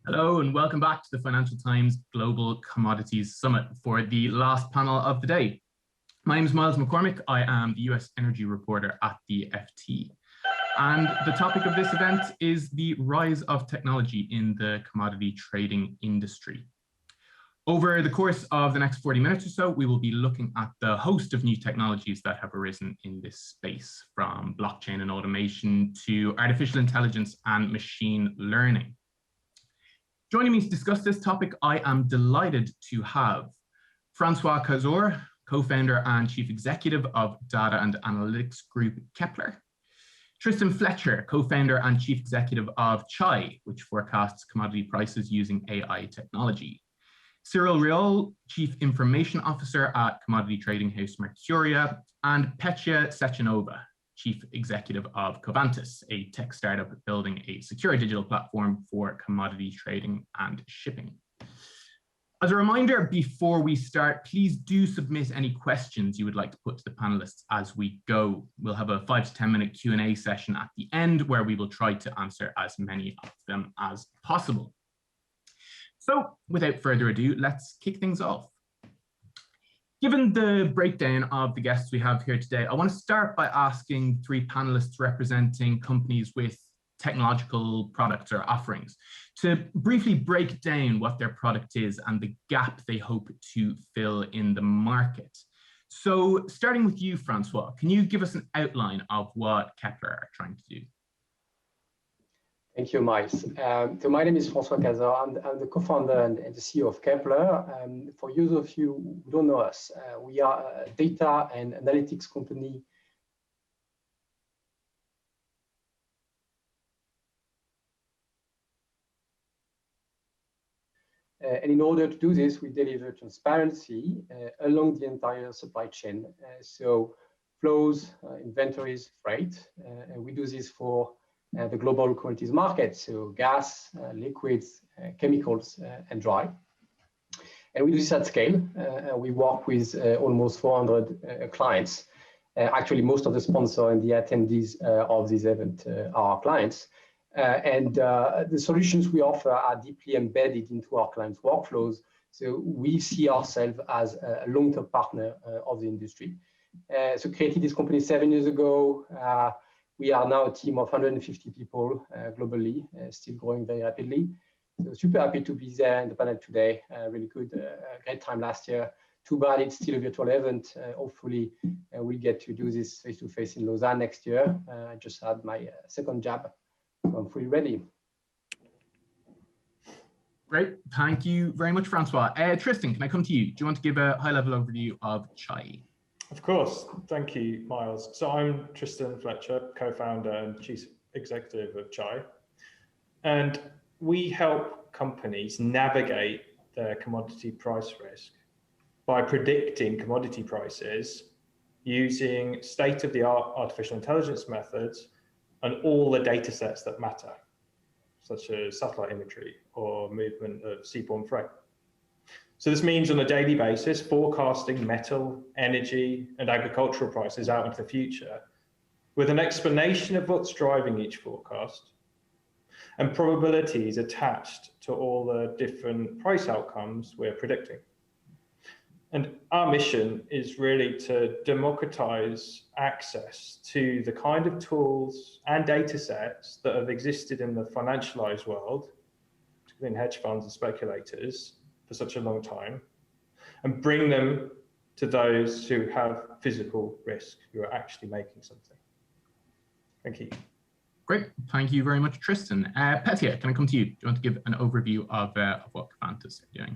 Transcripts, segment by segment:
Hello and welcome back to the Financial Times Global Commodities Summit for the last panel of the day. My name is Myles McCormick. I am the US Energy Reporter at the FT. And the topic of this event is the rise of technology in the commodity trading industry. Over the course of the next 40 minutes or so, we will be looking at the host of new technologies that have arisen in this space, from blockchain and automation to artificial intelligence and machine learning. Joining me to discuss this topic, I am delighted to have François Cazor, co-founder and chief executive of data and analytics group Kpler; Tristan Fletcher, co-founder and chief executive of Chai, which forecasts commodity prices using AI technology; Cyril Reol, chief information officer at commodity trading house Mercuria; and Petya Sechanova, chief executive of Covantis, a tech startup building a secure digital platform for commodity trading and shipping. As a reminder, before we start, please do submit any questions you would like to put to the panelists as we go. We'll have a 5 to 10 minute Q&A session at the end where we will try to answer as many of them as possible. So without further ado, let's kick things off. Given the breakdown of the guests we have here today, I want to start by asking three panelists representing companies with technological products or offerings to briefly break down what their product is and the gap they hope to fill in the market. So starting with you, François, can you give us an outline of what Kpler are trying to do? Thank you, Myles. So my name is François Cazor. I'm the co-founder and the CEO of Kpler. For those of you who don't know us, we are a data and analytics company. And in order to do this, we deliver transparency along the entire supply chain. So flows, inventories, freight, and we do this for the global commodities market, so gas, liquids, chemicals, and dry. And we do this at scale. We work with almost 400 clients. Actually, most of the sponsors and the attendees of this event are our clients. And the solutions we offer are deeply embedded into our clients' workflows. So we see ourselves as a long-term partner of the industry. So created this company 7 years ago. We are now a team of 150 people globally, still growing very rapidly. So super happy to be there in the panel today. Really good, great time last year. Too bad it's still a virtual event. Hopefully we'll get to do this face-to-face in Lausanne next year. I just had my second jab, so I'm fully ready. Great, thank you very much, François. Tristan, can I come to you? Do you want to give a high-level overview of Chai? Of course, thank you, Myles. So I'm Tristan Fletcher, co-founder and chief executive of Chai. And we help companies navigate their commodity price risk by predicting commodity prices using state-of-the-art artificial intelligence methods and all the data sets that matter, such as satellite imagery or movement of seaborne freight. So this means on a daily basis, forecasting metal, energy, and agricultural prices out into the future with an explanation of what's driving each forecast and probabilities attached to all the different price outcomes we're predicting. And our mission is really to democratize access to the kind of tools and data sets that have existed in the financialized world, particularly in hedge funds and speculators, for such a long time, and bring them to those who have physical risk, who are actually making something. Thank you. Great, thank you very much, Tristan. Petya, can I come to you? Do you want to give an overview of what Covantis are doing?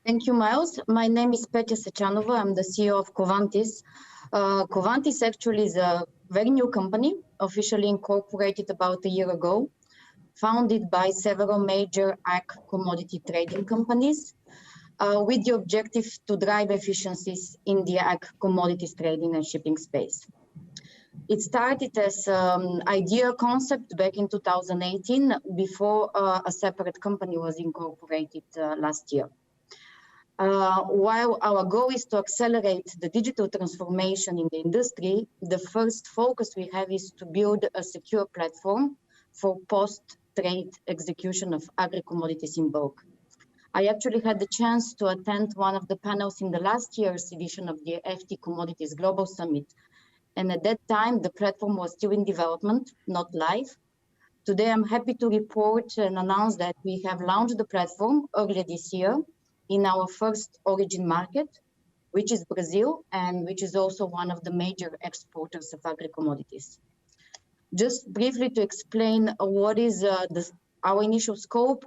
Thank you, Myles. My name is Petya Sechanova. I'm the CEO of Covantis. Covantis actually is a very new company, officially incorporated about a year ago, founded by several major ag commodity trading companies with the objective to drive efficiencies in the ag commodities trading and shipping space. It started as an idea concept back in 2018 before a separate company was incorporated last year. While our goal is to accelerate the digital transformation in the industry, the first focus we have is to build a secure platform for post trade execution of agri-commodities in bulk. I actually had the chance to attend one of the panels in the last year's edition of the FT Commodities Global Summit. And at that time, the platform was still in development, not live. Today, I'm happy to report and announce that we have launched the platform earlier this year in our first origin market, which is Brazil, and which is also one of the major exporters of agri-commodities. Just briefly to explain what is our initial scope,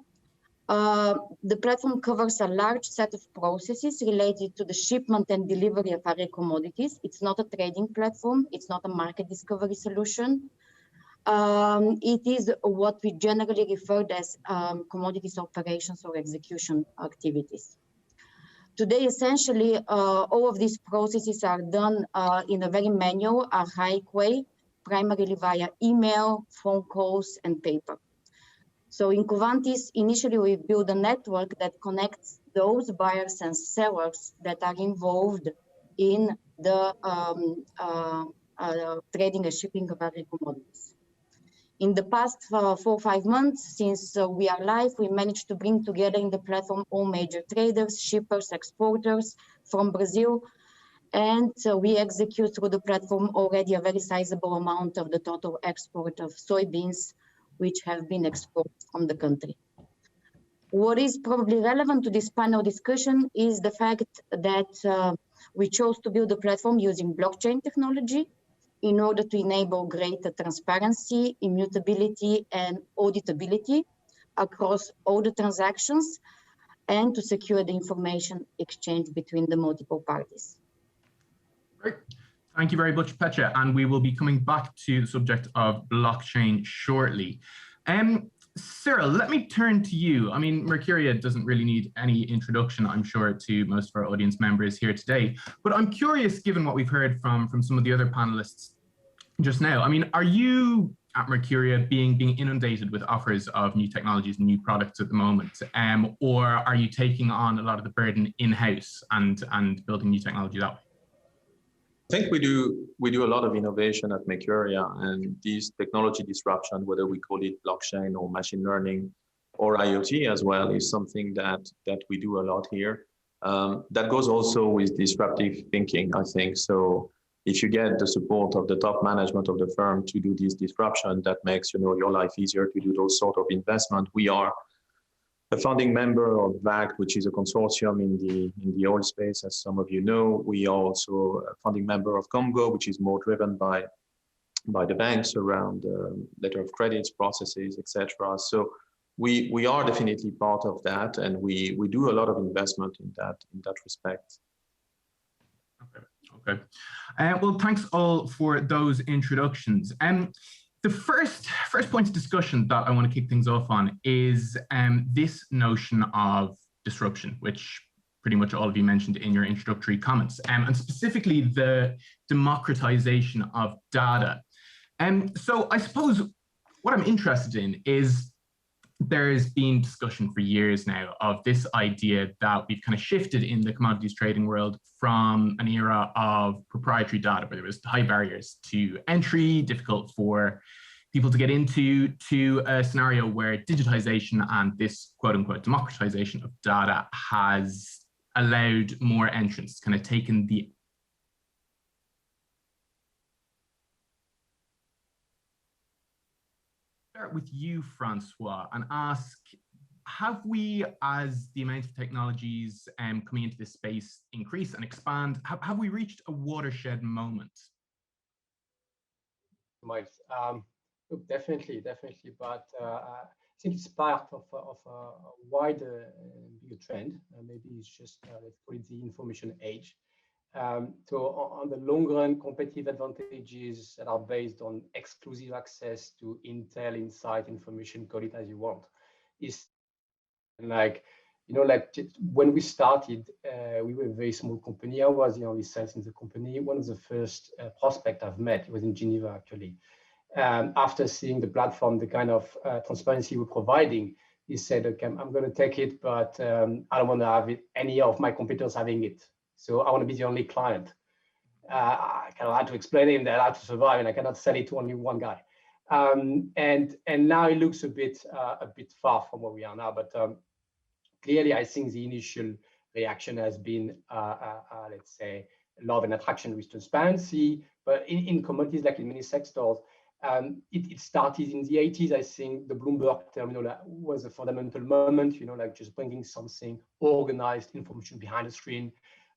the platform covers a large set of processes related to the shipment and delivery of agri-commodities. It's not a trading platform. It's not a market discovery solution. It is what we generally refer to as commodities operations or execution activities. Today, essentially, all of these processes are done in a very manual, archaic way, primarily via email, phone calls, and paper. So in Covantis, initially we built a network that connects those buyers and sellers that are involved in the trading and shipping of agri-commodities. In the past 4 or 5 months, since we are live, we managed to bring together in the platform all major traders, shippers, exporters from Brazil, and we execute through the platform already a very sizable amount of the total export of soybeans, which have been exported from the country. What is probably relevant to this panel discussion is the fact that we chose to build the platform using blockchain technology in order to enable greater transparency, immutability, and auditability across all the transactions, and to secure the information exchange between the multiple parties. Great. Thank you very much, Petya, and we will be coming back to the subject of blockchain shortly. Cyril, let me turn to you. I mean, Mercuria doesn't really need any introduction, I'm sure, to most of our audience members here today, but I'm curious, given what we've heard from some of the other panelists just now, I mean, are you at Mercuria being inundated with offers of new technologies and new products at the moment, or are you taking on a lot of the burden in-house and building new technology that way? I think we do a lot of innovation at Mercuria, and these technology disruption, whether we call it blockchain or machine learning or IoT as well, is something that we do a lot here. That goes also with disruptive thinking, I think. So if you get the support of the top management of the firm to do this disruption, that makes your life easier to do those sort of investment. We are a founding member of VACT, which is a consortium in the oil space, as some of you know. We are also a founding member of COMGO, which is more driven by the banks around letter of credits processes, etc. So we are definitely part of that, and we do a lot of investment in that respect. Okay. Well, thanks all for those introductions. The first point of discussion that I want to kick things off on is this notion of disruption, which pretty much all of you mentioned in your introductory comments, and specifically the democratization of data. So I suppose what I'm interested in is there's been discussion for years now of this idea that we've kind of shifted in the commodities trading world from an era of proprietary data where there was high barriers to entry, difficult for people to get into, to a scenario where digitization and this quote unquote democratization of data has allowed more entrants, kind of taken the start with you, François, and ask, have we, as the amount of technologies coming into this space increase and expand, have we reached a watershed moment? Myles, look, definitely, but I think it's part of a wider bigger trend. Maybe it's just, let's call it the information age. So on the long run, competitive advantages that are based on exclusive access to intel, insight, information, call it as you want, is like, when we started, we were a very small company. I was the only sales in the company. One of the first prospects I've met was in Geneva, actually. After seeing the platform, the kind of transparency we're providing, he said, okay, I'm going to take it, but I don't want to have any of my competitors having it. So I want to be the only client. I kind of had to explain to him that I had to survive and I cannot sell it to only one guy. And now it looks a bit far from where we are now. But clearly, I think the initial reaction has been, let's say, a lot of an attraction with transparency. But in commodities, like in many sectors, it started in the 80s. I think the Bloomberg terminal was a fundamental moment, like just bringing something organized information behind the screen.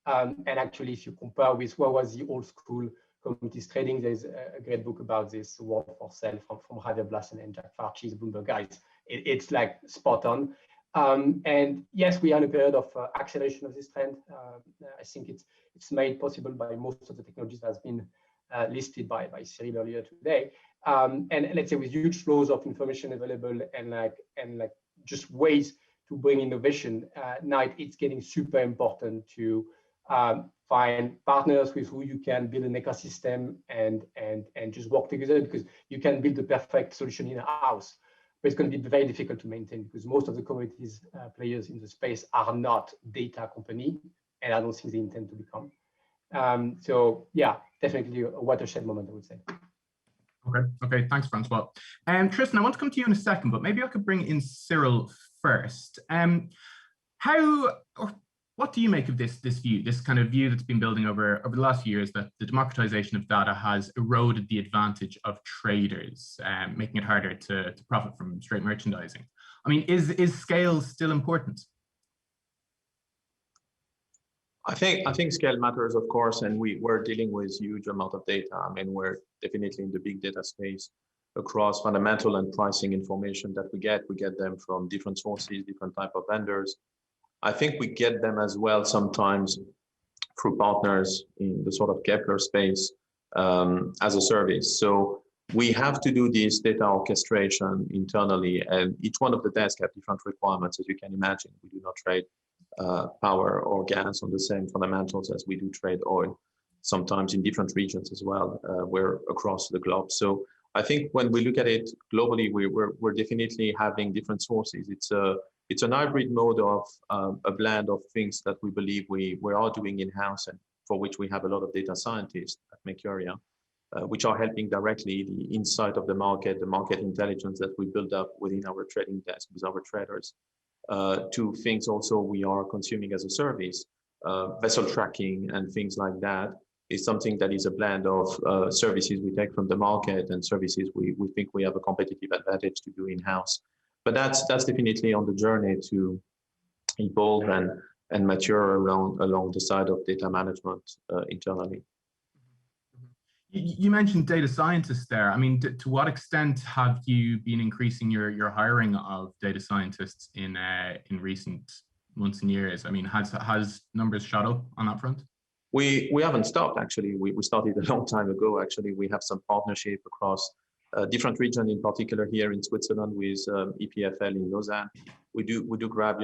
And actually, if you compare with what was the old school commodities trading, there's a great book about this, World for Sale, from Javier Blassen and Jack Farchi, the Bloomberg guys. It's like spot on. And yes, we are in a period of acceleration of this trend. I think it's made possible by most of the technologies that has been listed by Cyril earlier today. And let's say with huge flows of information available and like just ways to bring innovation, now it's getting super important to find partners with who you can build an ecosystem and just work together, because you can build the perfect solution in a house, but it's going to be very difficult to maintain because most of the commodities players in the space are not data company, and I don't think they intend to become. So yeah, definitely a watershed moment, I would say. Okay, thanks, François. Tristan, I want to come to you in a second, but maybe I could bring in Cyril first. What do you make of this view, this kind of view that's been building over the last few years, that the democratization of data has eroded the advantage of traders, making it harder to profit from straight merchandising? I mean, is scale still important? I think scale matters, of course, and we're dealing with huge amount of data. I mean, we're definitely in the big data space across fundamental and pricing information that we get them from different sources, different type of vendors. I think we get them as well sometimes through partners in the sort of Kpler space as a service. So we have to do this data orchestration internally, and each one of the desks have different requirements, as you can imagine. We do not trade power or gas on the same fundamentals as we do trade oil, sometimes in different regions as well. We're across the globe. So I think when we look at it globally, we're definitely having different sources. It's an hybrid mode of a blend of things that we believe we are doing in-house and for which we have a lot of data scientists at Mercuria, which are helping directly the insight of the market intelligence that we build up within our trading desk with our traders. To things also we are consuming as a service, vessel tracking and things like that is something that is a blend of services we take from the market and services we think we have a competitive advantage to do in-house. But that's definitely on the journey to evolve and mature along the side of data management internally. You mentioned data scientists there. I mean, to what extent have you been increasing your hiring of data scientists in recent months and years? I mean, has numbers shot up on that front? We haven't stopped, actually. We started a long time ago. Actually, we have some partnership across different regions, in particular here in Switzerland with EPFL in Lausanne. We do grab,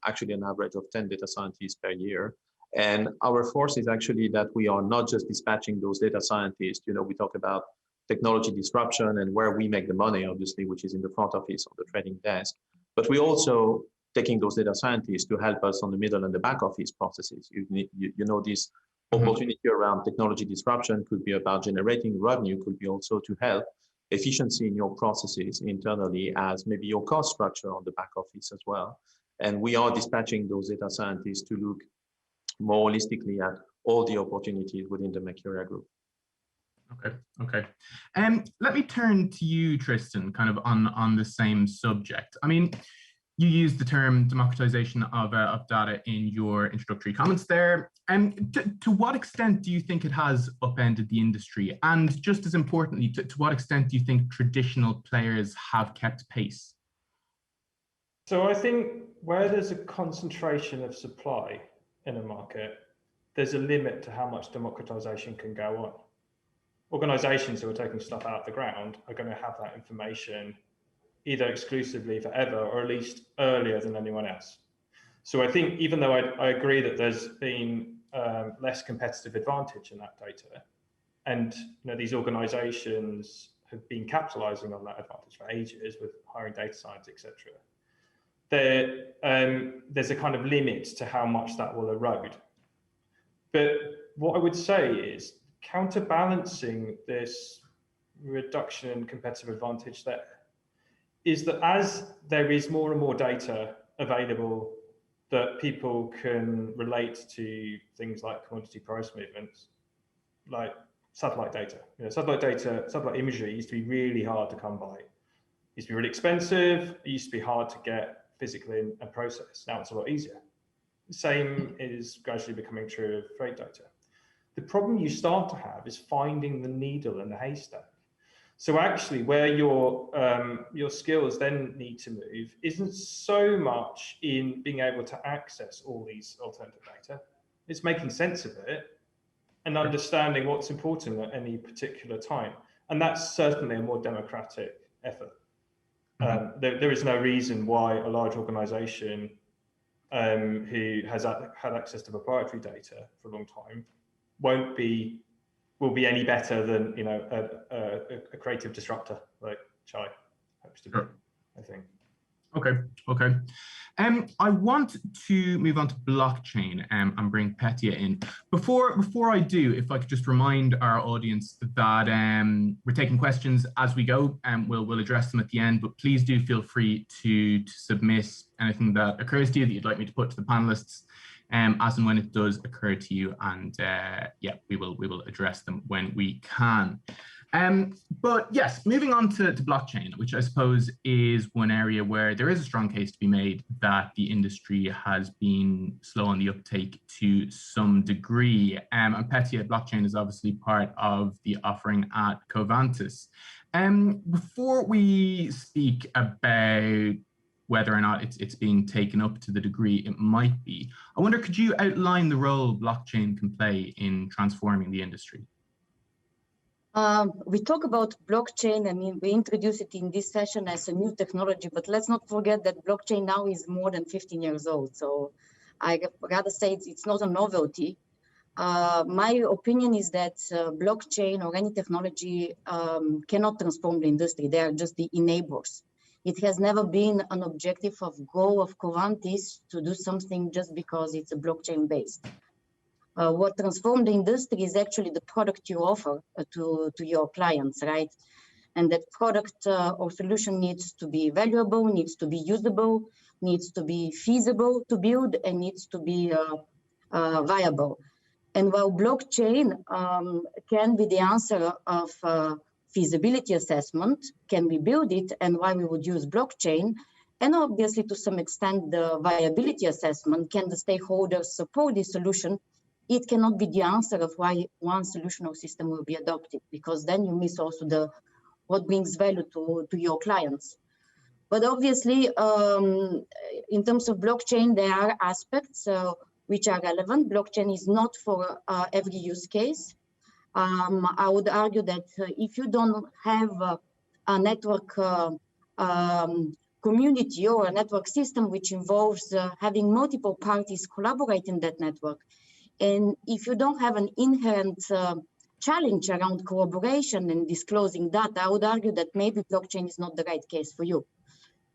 actually an average of 10 data scientists per year. And our force is actually that we are not just dispatching those data scientists. We talk about technology disruption and where we make the money, obviously, which is in the front office of the trading desk. But we also taking those data scientists to help us on the middle and the back office processes. This opportunity around technology disruption could be about generating revenue, could be also to help efficiency in your processes internally as maybe your cost structure on the back office as well. And we are dispatching those data scientists to look more holistically at all the opportunities within the Mercuria group. Okay. Let me turn to you, Tristan, kind of on the same subject. I mean, you used the term democratization of data in your introductory comments there. To what extent do you think it has upended the industry? And just as importantly, to what extent do you think traditional players have kept pace? So I think where there's a concentration of supply in a market, there's a limit to how much democratization can go on. Organizations who are taking stuff out of the ground are going to have that information either exclusively forever or at least earlier than anyone else. So I think even though I agree that there's been less competitive advantage in that data, and these organizations have been capitalizing on that advantage for ages with hiring data science, etc. There's a kind of limit to how much that will erode. But what I would say is counterbalancing this reduction in competitive advantage there is that as there is more and more data available that people can relate to things like commodity price movements, like satellite data. Satellite imagery used to be really hard to come by. It used to be really expensive. It used to be hard to get physically and processed. Now it's a lot easier. The same is gradually becoming true of freight data. The problem you start to have is finding the needle in the haystack. So actually where your skills then need to move isn't so much in being able to access all these alternative data. It's making sense of it and understanding what's important at any particular time. And that's certainly a more democratic effort. There is no reason why a large organization who has had access to proprietary data for a long time will be any better than a creative disruptor like Chai hopes to be. Sure. I think. Okay. I want to move on to blockchain and bring Petya in. Before I do, if I could just remind our audience that we're taking questions as we go, and we'll address them at the end. But please do feel free to submit anything that occurs to you that you'd like me to put to the panelists, as and when it does occur to you, and we will address them when we can. But yes, moving on to blockchain, which I suppose is one area where there is a strong case to be made that the industry has been slow on the uptake to some degree. And Petya, blockchain is obviously part of the offering at Covantis. Before we speak about whether or not it's being taken up to the degree it might be, I wonder, could you outline the role blockchain can play in transforming the industry? We talk about blockchain. I mean, we introduce it in this session as a new technology, but let's not forget that blockchain now is more than 15 years old. So I rather say it's not a novelty. My opinion is that blockchain or any technology cannot transform the industry. They are just the enablers. It has never been an objective of goal of Covantis to do something just because it's a blockchain based. What transformed the industry is actually the product you offer to your clients, right? And that product or solution needs to be valuable, needs to be usable, needs to be feasible to build, and needs to be viable. And while blockchain can be the answer of feasibility assessment, can we build it, and why we would use blockchain, and obviously to some extent the viability assessment, can the stakeholders support this solution, it cannot be the answer of why one solution or system will be adopted, because then you miss also what brings value to your clients. But obviously, in terms of blockchain, there are aspects which are relevant. Blockchain is not for every use case. I would argue that if you don't have a network community or a network system which involves having multiple parties collaborate in that network, and if you don't have an inherent challenge around collaboration and disclosing data, I would argue that maybe blockchain is not the right case for you.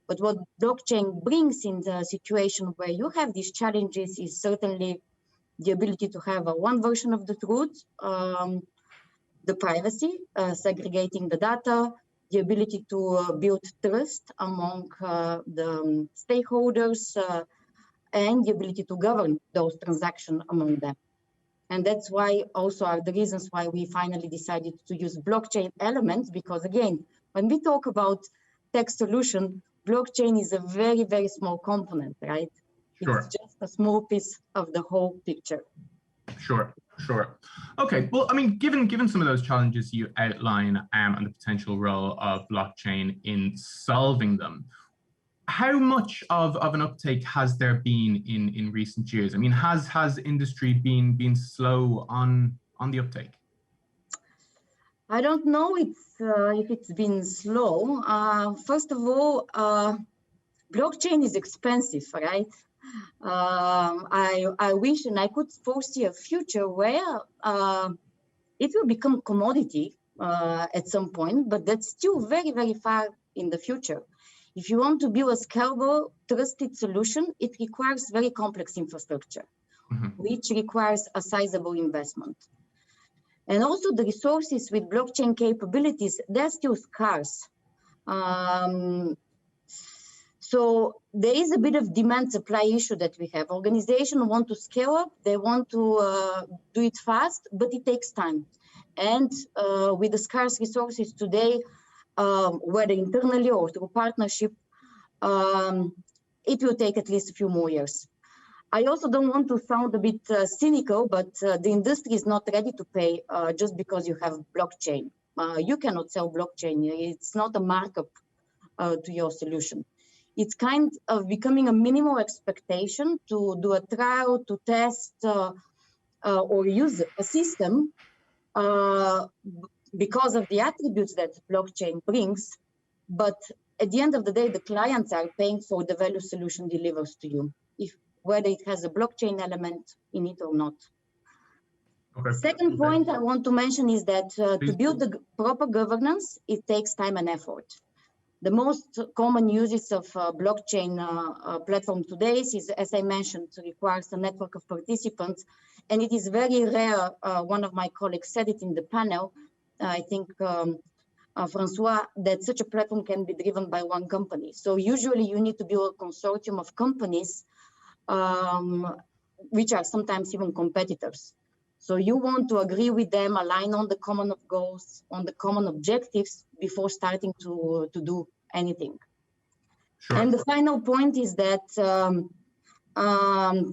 But what blockchain brings in the situation where you have these challenges is certainly the ability to have one version of the truth, the privacy, segregating the data, the ability to build trust among the stakeholders, and the ability to govern those transactions among them. And that's why also are the reasons why we finally decided to use blockchain elements, because again, when we talk about tech solution, blockchain is a very, very small component, right? Sure. It's just a small piece of the whole picture. Sure. Okay, well, I mean, given some of those challenges you outline and the potential role of blockchain in solving them, how much of an uptake has there been in recent years? I mean, has industry been slow on the uptake? I don't know if it's been slow. First of all, blockchain is expensive, right? I wish and I could foresee a future where it will become commodity at some point, but that's still very, very far in the future. If you want to build a scalable, trusted solution, it requires very complex infrastructure, which requires a sizable investment. And also the resources with blockchain capabilities, they're still scarce. So there is a bit of demand supply issue that we have. Organizations want to scale up, they want to do it fast, but it takes time. And with the scarce resources today, whether internally or through partnership, it will take at least a few more years. I also don't want to sound a bit cynical, but the industry is not ready to pay just because you have blockchain. You cannot sell blockchain. It's not a markup to your solution. It's kind of becoming a minimal expectation to do a trial, to test or use a system because of the attributes that blockchain brings. But at the end of the day, the clients are paying for the value solution delivers to you, whether it has a blockchain element in it or not. Okay. Second point I want to mention is that to build the proper governance, it takes time and effort. The most common uses of blockchain platform today is, as I mentioned, requires a network of participants, and it is very rare. One of my colleagues said it in the panel, I think François, that such a platform can be driven by one company. So usually you need to build a consortium of companies, which are sometimes even competitors. So you want to agree with them, align on the common goals, on the common objectives before starting to do anything. Sure. And the final point is that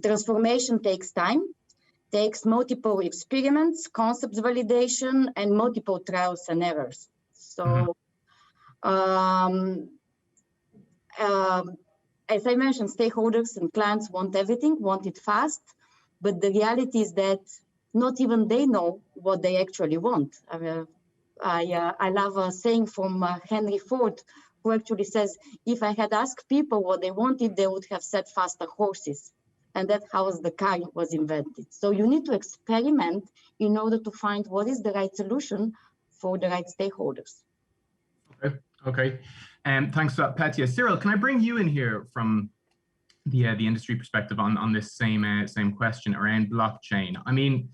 transformation takes time, takes multiple experiments, concepts validation, and multiple trials and errors. So as I mentioned, stakeholders and clients want everything, want it fast, but the reality is that not even they know what they actually want. I love a saying from Henry Ford, who actually says, if I had asked people what they wanted, they would have said faster horses. And that's how the car was invented. So you need to experiment in order to find what is the right solution for the right stakeholders. Okay. Thanks for that, Petya. Cyril, can I bring you in here from the industry perspective on this same question around blockchain? I mean,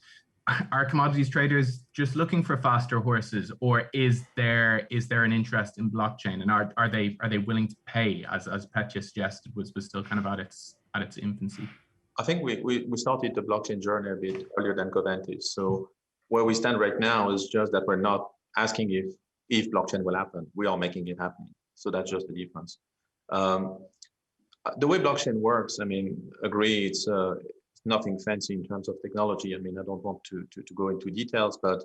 are commodities traders just looking for faster horses, or is there an interest in blockchain, and are they willing to pay, as Petya suggested, was still kind of at its infancy? I think we started the blockchain journey a bit earlier than Covantis. So where we stand right now is just that we're not asking if blockchain will happen. We are making it happen. So that's just the difference. The way blockchain works, I mean, agree, it's nothing fancy in terms of technology. I mean, I don't want to go into details, but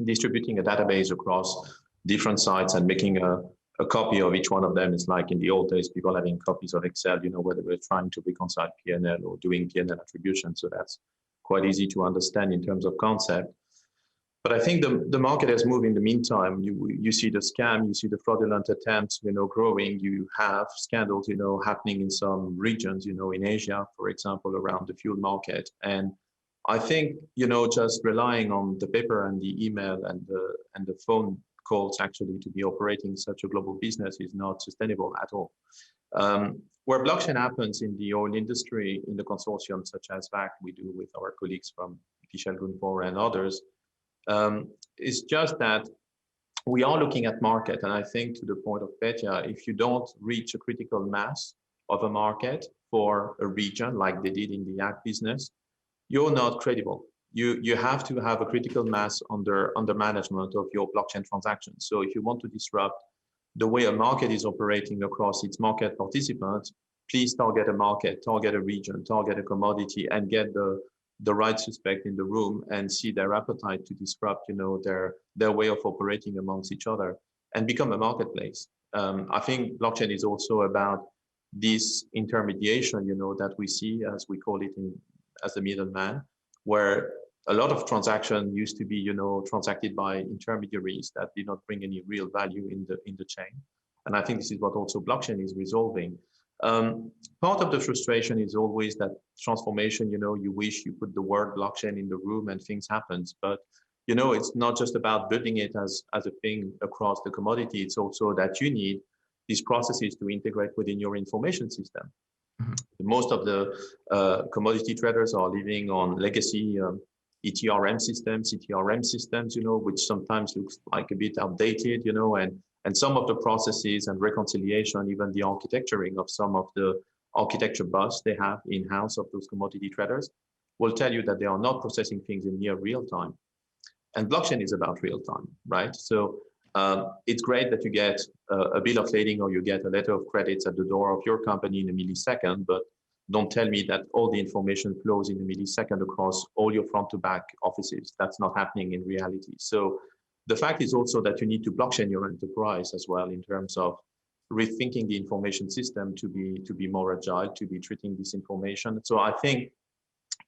distributing a database across different sites and making a copy of each one of them is like in the old days, people having copies of Excel, where they were trying to reconcile P&L or doing P&L attribution. So that's quite easy to understand in terms of concept. But I think the market has moved in the meantime. You see the scam, you see the fraudulent attempts, growing. You have scandals, happening in some regions, in Asia, for example, around the fuel market. And I think, just relying on the paper and the email and the phone calls actually to be operating such a global business is not sustainable at all. Where blockchain happens in the oil industry, in the consortium such as VAC, we do with our colleagues from Michel Gunfor and others, it's just that we are looking at market. And I think to the point of Petya, if you don't reach a critical mass of a market for a region like they did in the ag business, you're not credible. You have to have a critical mass under management of your blockchain transactions. So if you want to disrupt the way a market is operating across its market participants, please target a market, target a region, target a commodity, and get the right suspect in the room and see their appetite to disrupt, their way of operating amongst each other and become a marketplace. I think blockchain is also about this intermediation, that we see, as we call it, as the middleman, where a lot of transactions used to be, transacted by intermediaries that did not bring any real value in the chain. And I think this is what also blockchain is resolving. Part of the frustration is always that transformation, you wish you put the word blockchain in the room and things happen. But, it's not just about building it as a thing across the commodity. It's also that you need these processes to integrate within your information system. Mm-hmm. Most of the commodity traders are living on legacy ETRM systems, CTRM systems, which sometimes looks like a bit outdated, and some of the processes and reconciliation, even the architecturing of some of the architecture bus they have in-house of those commodity traders will tell you that they are not processing things in near real time. And blockchain is about real time, right? So it's great that you get a bill of lading or you get a letter of credits at the door of your company in a millisecond, but don't tell me that all the information flows in a millisecond across all your front to back offices. That's not happening in reality. So the fact is also that you need to blockchain your enterprise as well in terms of rethinking the information system to be more agile, to be treating this information. So I think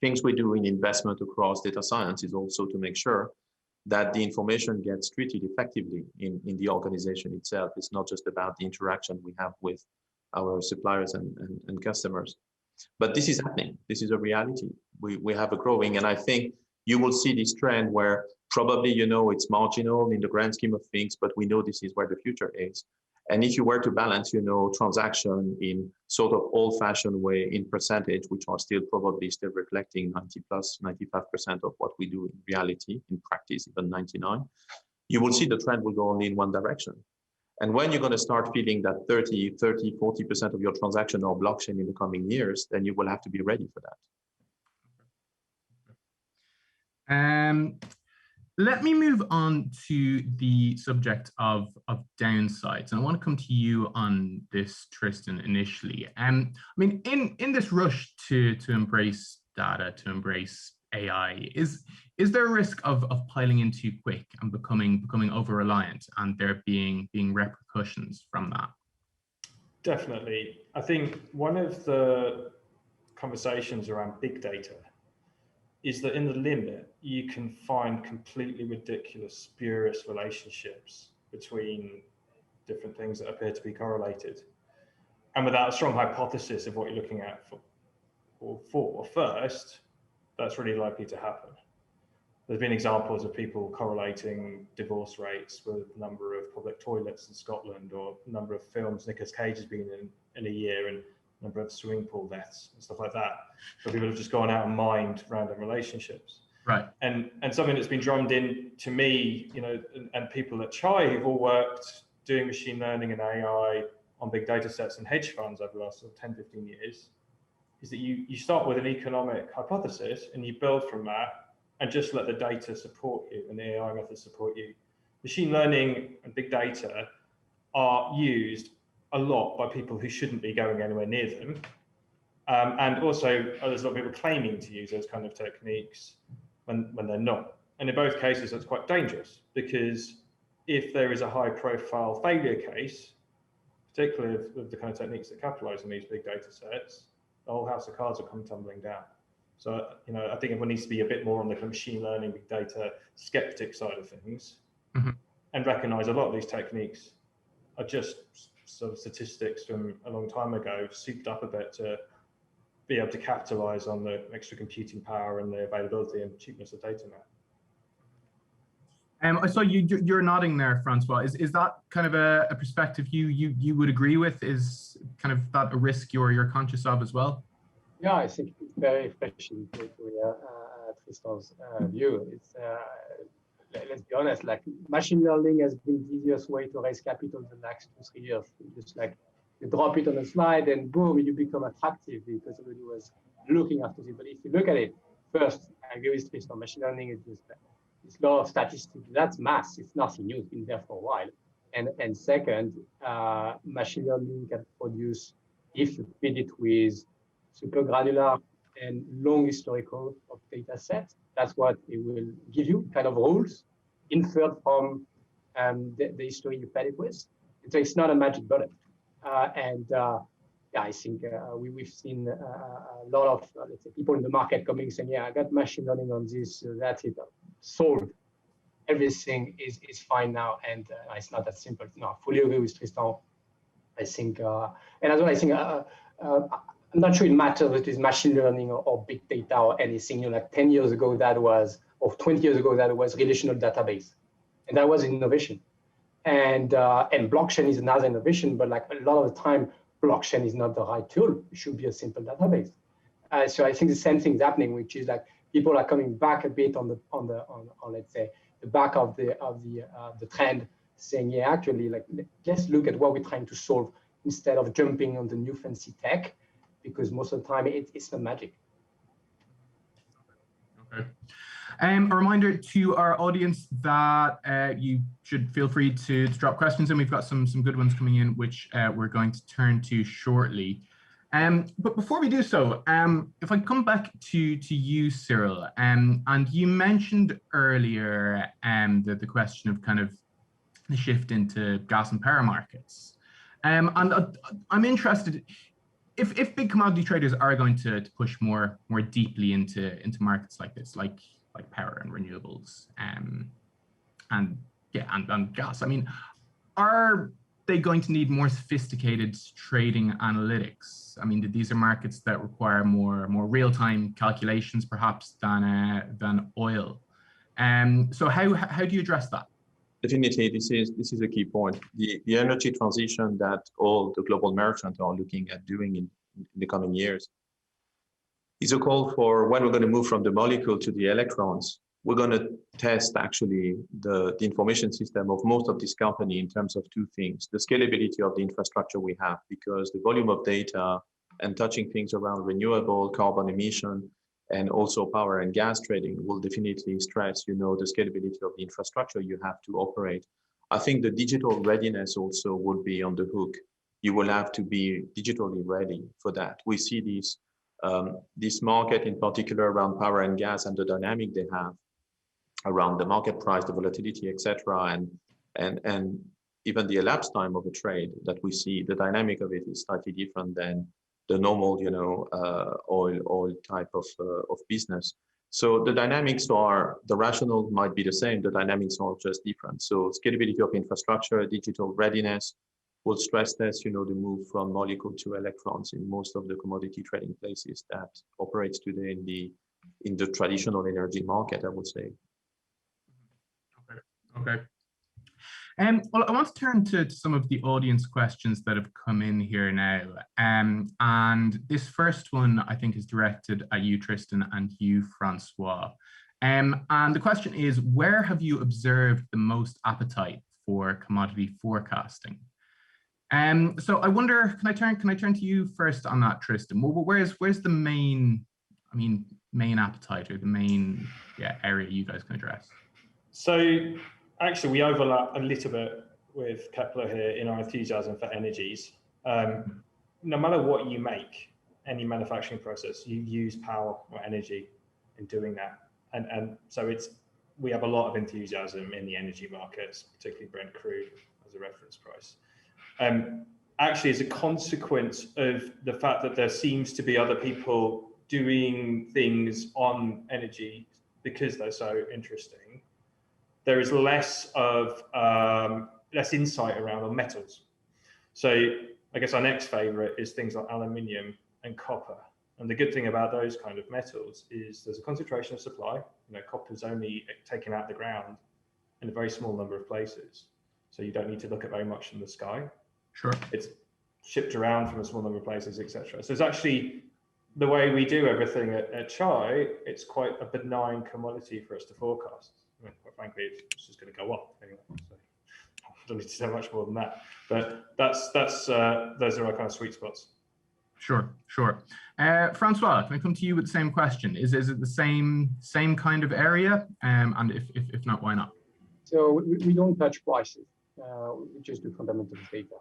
things we do in investment across data science is also to make sure that the information gets treated effectively in the organization itself. It's not just about the interaction we have with our suppliers and customers. But this is happening. This is a reality. We have a growing, and I think you will see this trend where probably, it's marginal in the grand scheme of things, but we know this is where the future is. And if you were to balance, transaction in sort of old-fashioned way in percentage, which are probably still reflecting 95% of what we do in reality, in practice, even 99, you will see the trend will go only in one direction. And when you're going to start feeling that 40% of your transactions are blockchain in the coming years, then you will have to be ready for that. Let me move on to the subject of downsides. And I want to come to you on this, Tristan, initially. In this rush to embrace data, to embrace AI, is there a risk of piling in too quick and becoming over-reliant and there being repercussions from that? Definitely. I think one of the conversations around big data is that in the limit, you can find completely ridiculous, spurious relationships between different things that appear to be correlated. And without a strong hypothesis of what you're looking at for first, that's really likely to happen. There's been examples of people correlating divorce rates with the number of public toilets in Scotland or number of films Nicolas Cage has been in a year and number of swimming pool deaths and stuff like that. So people have just gone out and mined random relationships. Right. And something that's been drummed in to me, and people at Chai who've all worked doing machine learning and AI on big data sets and hedge funds over the last sort of 10, 15 years, is that you start with an economic hypothesis and you build from that and just let the data support you and the AI methods support you. Machine learning and big data are used a lot by people who shouldn't be going anywhere near them. And also there's a lot of people claiming to use those kind of techniques when they're not. And in both cases, that's quite dangerous because if there is a high profile failure case, particularly of the kind of techniques that capitalize on these big data sets, the whole house of cards will come tumbling down. So, I think everyone needs to be a bit more on the kind of machine learning, big data, skeptic side of things, and recognize a lot of these techniques are just sort of statistics from a long time ago, souped up a bit to be able to capitalize on the extra computing power and the availability and cheapness of data now. I saw you're nodding there, François. Is that kind of a perspective you would agree with? Is kind of that a risk you're conscious of as well? Yeah, I think it's very refreshing to hear Tristan's view. It's let's be honest, like machine learning has been the easiest way to raise capital in the next 2-3 years. Just like you drop it on a slide and boom, you become attractive because everybody was looking after it. But if you look at it, first, I agree with Tristan, machine learning is just this law of statistics. That's math. It's nothing new. It's been there for a while. And second, machine learning can produce, if you feed it with super granular and long historical of data sets, that's what it will give you, kind of rules inferred from the history you fed it with. And so it's not a magic bullet. Yeah, I think we've seen a lot of, let's say, people in the market coming saying, yeah, I got machine learning on this, that's it, solved. Everything is fine now, and it's not that simple. No, I fully agree with Tristan. I think, and as well, I think, I'm not sure it matters if it is machine learning or big data or anything. Like 10 years ago, that was, or 20 years ago, that was relational database, and that was innovation. And blockchain is another innovation, but like a lot of the time, blockchain is not the right tool. It should be a simple database. So I think the same thing is happening, which is like people are coming back a bit on let's say the back of the trend, saying, yeah, actually, like, let's look at what we're trying to solve instead of jumping on the new fancy tech, because most of the time it's not magic. Okay. A reminder to our audience that you should feel free to drop questions, and we've got some good ones coming in, which we're going to turn to shortly. But before we do so, if I come back to you, Cyril, and you mentioned earlier the question of kind of the shift into gas and power markets, and I'm interested if big commodity traders are going to push more deeply into markets like this, like power and renewables, and gas. I mean, are they going to need more sophisticated trading analytics? I mean, these are markets that require more real-time calculations, perhaps, than oil. So how do you address that? Definitely, this is a key point. The energy transition that all the global merchants are looking at doing in the coming years is a call for when we're going to move from the molecule to the electrons. We're going to test actually the information system of most of this company in terms of two things: the scalability of the infrastructure we have, because the volume of data and touching things around renewable, carbon emission, and also power and gas trading will definitely stress, the scalability of the infrastructure you have to operate. I think the digital readiness also would be on the hook. You will have to be digitally ready for that. We see this market in particular around power and gas and the dynamic they have around the market price, the volatility, etc., and even the elapsed time of a trade that we see. The dynamic of it is slightly different than the normal, oil type of business. So the dynamics are, the rationale might be the same, the dynamics are just different. So scalability of infrastructure, digital readiness will stress test, the move from molecule to electrons in most of the commodity trading places that operates today in the traditional energy market, I would say. Okay. Well, I want to turn to some of the audience questions that have come in here now. And this first one, I think, is directed at you, Tristan, and you, François. And the question is, where have you observed the most appetite for commodity forecasting? So I wonder, can I turn to you first on that, Tristan? Well, where's the main appetite, or the main area you guys can address? So actually, we overlap a little bit with Kpler here in our enthusiasm for energies. No matter what you make, any manufacturing process, you use power or energy in doing that. And so we have a lot of enthusiasm in the energy markets, particularly Brent crude as a reference price. Actually, as a consequence of the fact that there seems to be other people doing things on energy because they're so interesting, there is less insight around metals. So I guess our next favorite is things like aluminium and copper. And the good thing about those kind of metals is there's a concentration of supply. Copper is only taken out of the ground in a very small number of places. So you don't need to look at very much in the sky. Sure. It's shipped around from a small number of places, etc. So it's actually, the way we do everything at Chai, it's quite a benign commodity for us to forecast. I mean, quite frankly, it's just going to go up anyway. So I don't need to say much more than that. But those are our kind of sweet spots. Sure. François, can I come to you with the same question? Is it the same kind of area? And if not, why not? So we don't touch prices. We just do fundamental data,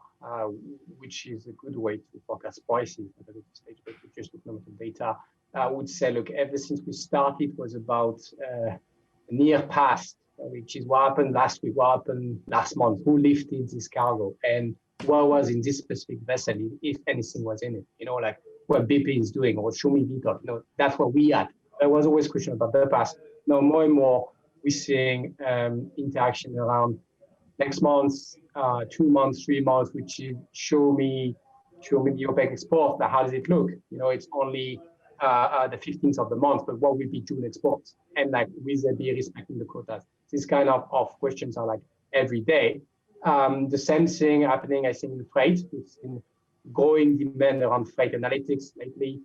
which is a good way to forecast prices at a later stage, but we just do fundamental data. I would say, look, ever since we started was about near past, which is what happened last week, what happened last month, who lifted this cargo, and what was in this specific vessel, if anything was in it, like what BP is doing, or show me Vitol, that's what we had. There was always a question about the past. Now, more and more, we're seeing interaction around next month, 2 months, 3 months, which is show me the OPEC export. How does it look? It's only the 15th of the month, but what will be June exports? And will they be respecting the quotas? These kind of questions are every day. The same thing happening, I think, in freight. We've seen growing demand around freight analytics lately.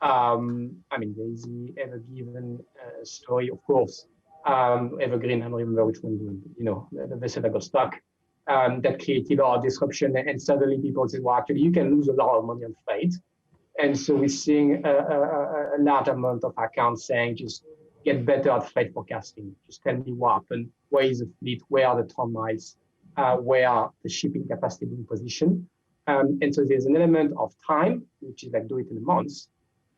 I mean, there's the Ever-Given story, of course. Evergreen, I don't remember which one, the vessel that got stuck, that created our disruption. And suddenly people said, well, actually, you can lose a lot of money on freight. And so we're seeing a large amount of accounts saying, just get better at freight forecasting. Just tell me what happened. Where is the fleet? Where are the ton miles? Where are the shipping capacity being positioned? And so there's an element of time, which is like do it in a month,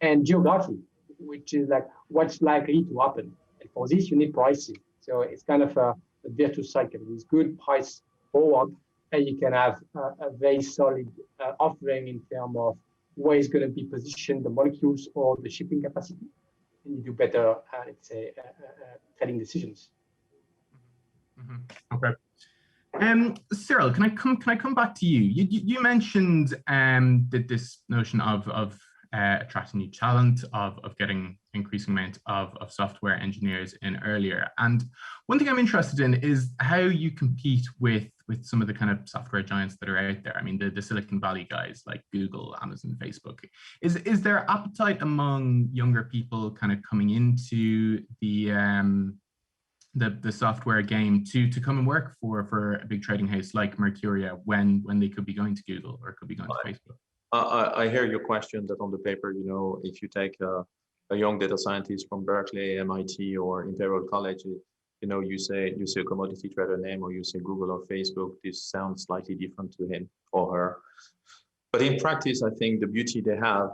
and geography, which is like what's likely to happen. And for this, you need pricing. So it's kind of a virtuous cycle. With good price forward, and you can have a very solid offering in terms of where is going to be positioned the molecules or the shipping capacity, and you do better, let's say, trading decisions. Mm-hmm. Okay. Cyril, can I come back to you? You mentioned this notion of attracting new talent, of getting increasing amount of software engineers in earlier. And one thing I'm interested in is how you compete with some of the kind of software giants that are out there. I mean, the Silicon Valley guys like Google, Amazon, Facebook. Is there appetite among younger people kind of coming into the software game to come and work for a big trading house like Mercuria when they could be going to Google or could be going to Facebook? I hear your question that on the paper, if you take a young data scientist from Berkeley, MIT, or Imperial College, you say a commodity trader name or you say Google or Facebook, this sounds slightly different to him or her. But in practice, I think the beauty they have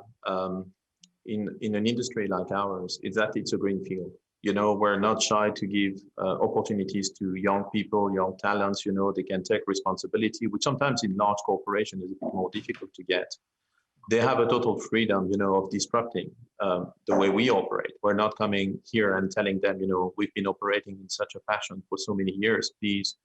in an industry like ours is that it's a green field. We're not shy to give opportunities to young people, young talents. They can take responsibility, which sometimes in large corporations is a bit more difficult to get. They have a total freedom, of disrupting the way we operate. We're not coming here and telling them, we've been operating in such a fashion for so many years. Please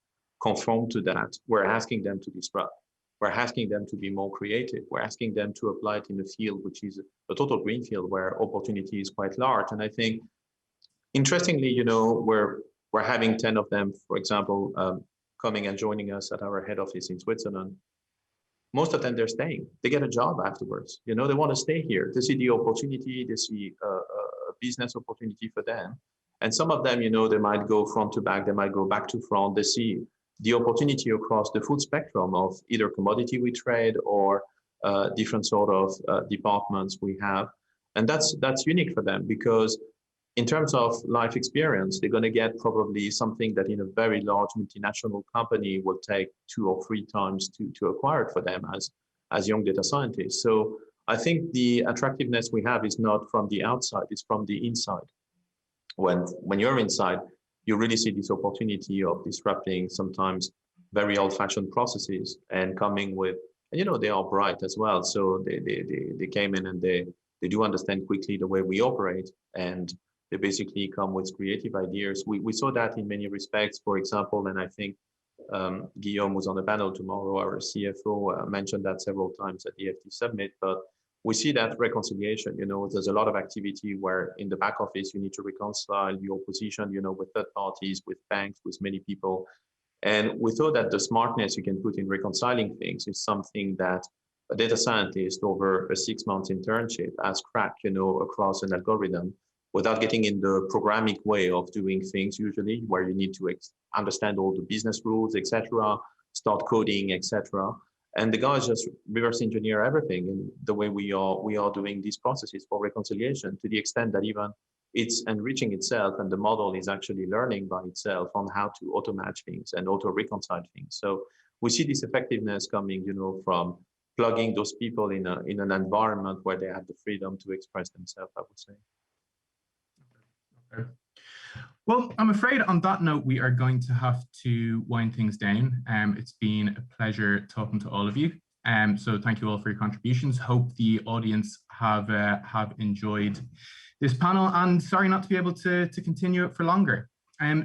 conform to that. We're asking them to disrupt. We're asking them to be more creative. We're asking them to apply it in a field which is a total green field where opportunity is quite large. And I think, interestingly, we're having 10 of them, for example, coming and joining us at our head office in Switzerland. Most of them, they're staying. They get a job afterwards. They want to stay here. They see the opportunity. They see a business opportunity for them. And some of them, they might go front to back. They might go back to front. They see the opportunity across the full spectrum of either commodity we trade or different sort of departments we have. And that's unique for them because in terms of life experience, they're going to get probably something that in a very large multinational company will take 2 or 3 times to acquire it for them as young data scientists. So I think the attractiveness we have is not from the outside, it's from the inside. When you're inside, you really see this opportunity of disrupting sometimes very old-fashioned processes and coming with, and they are bright as well. So they came in and they do understand quickly the way we operate, and they basically come with creative ideas. We saw that in many respects, for example, and I think Guillaume was on the panel tomorrow, our CFO mentioned that several times at the FT Summit, but we see that reconciliation, there's a lot of activity where in the back office, you need to reconcile your position, with third parties, with banks, with many people. And we thought that the smartness you can put in reconciling things is something that a data scientist over a 6-month internship has cracked, across an algorithm, without getting in the programmatic way of doing things usually, where you need to understand all the business rules, etc., start coding, etc. And the guys just reverse engineer everything in the way we are doing these processes for reconciliation, to the extent that even it's enriching itself and the model is actually learning by itself on how to auto-match things and auto-reconcile things. So we see this effectiveness coming, from plugging those people in an environment where they have the freedom to express themselves, I would say. Okay. Well, I'm afraid on that note, we are going to have to wind things down. It's been a pleasure talking to all of you. So thank you all for your contributions. Hope the audience have enjoyed this panel, and sorry not to be able to continue it for longer.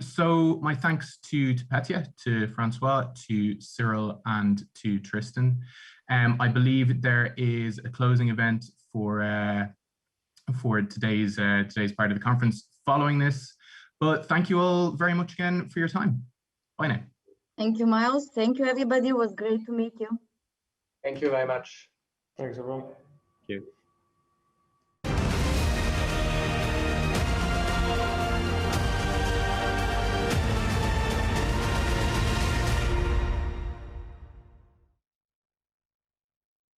So my thanks to Petya, to François, to Cyril, and to Tristan. I believe there is a closing event for today's part of the conference following this. But thank you all very much again for your time. Bye now. Thank you, Myles. Thank you, everybody. It was great to meet you. Thank you very much. Thanks, everyone. Thank you.